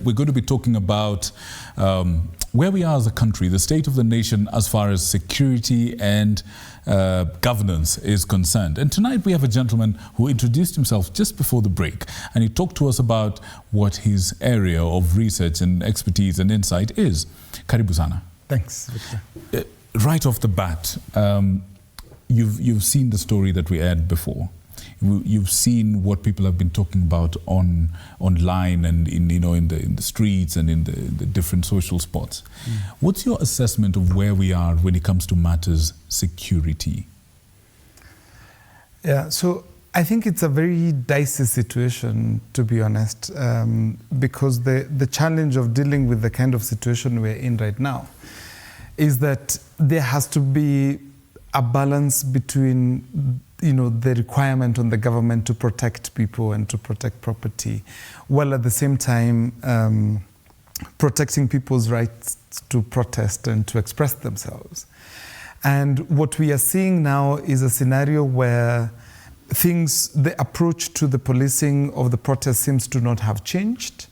we're going to be talking about where we are as a country, the state of the nation as far as security and governance is concerned. And tonight we have a gentleman who introduced himself just before the break, and he talked to us about what his area of research and expertise and insight is. Karibu sana. Thanks, Victor. Right off the bat, you've seen the story that we aired before. You've seen what people have been talking about online and in the streets and in the different social spots. What's your assessment of where we are when it comes to matters security? Yeah, so I think it's a very dicey situation, to be honest, because the challenge of dealing with the kind of situation we're in right now is that there has to be a balance between the requirement on the government to protect people and to protect property, while at the same time protecting people's rights to protest and to express themselves. And what we are seeing now is a scenario where the approach to the policing of the protest seems to not have changed.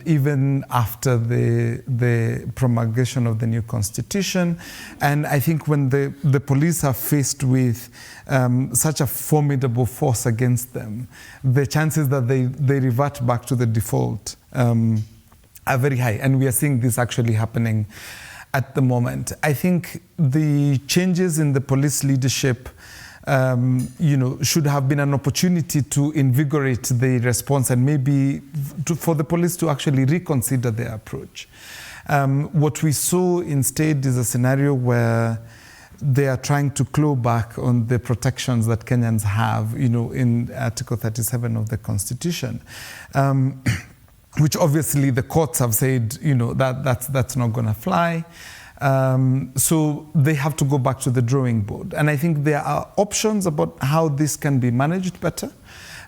Even after the promulgation of the new constitution. And I think when the police are faced with such a formidable force against them, the chances that they revert back to the default are very high. And we are seeing this actually happening at the moment. I think the changes in the police leadership should have been an opportunity to invigorate the response and maybe for the police to actually reconsider their approach. What we saw instead is a scenario where they are trying to claw back on the protections that Kenyans have, in Article 37 of the Constitution, which obviously the courts have said, that's not going to fly. So they have to go back to the drawing board. And I think there are options about how this can be managed better.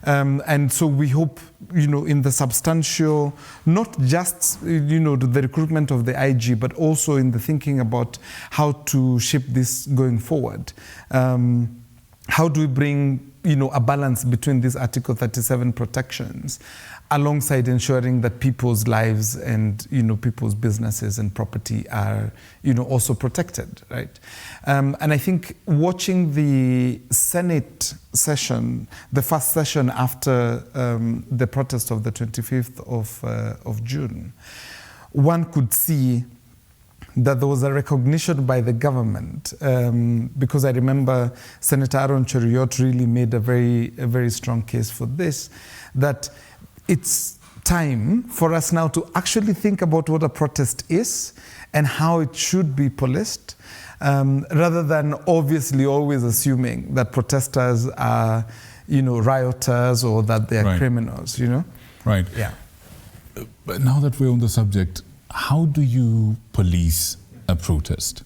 And so we hope, in the substantial, not just, the recruitment of the IG, but also in the thinking about how to shape this going forward. How do we bring, a balance between these Article 37 protections alongside ensuring that people's lives and, people's businesses and property are, also protected, right? And I think watching the Senate session, the first session after the protest of the 25th of June, one could see that there was a recognition by the government, because I remember Senator Aaron Cheruiyot really made a very strong case for this, that it's time for us now to actually think about what a protest is and how it should be policed, rather than obviously always assuming that protesters are, rioters or that they are criminals, Right. Yeah. But now that we're on the subject, how do you police a protest?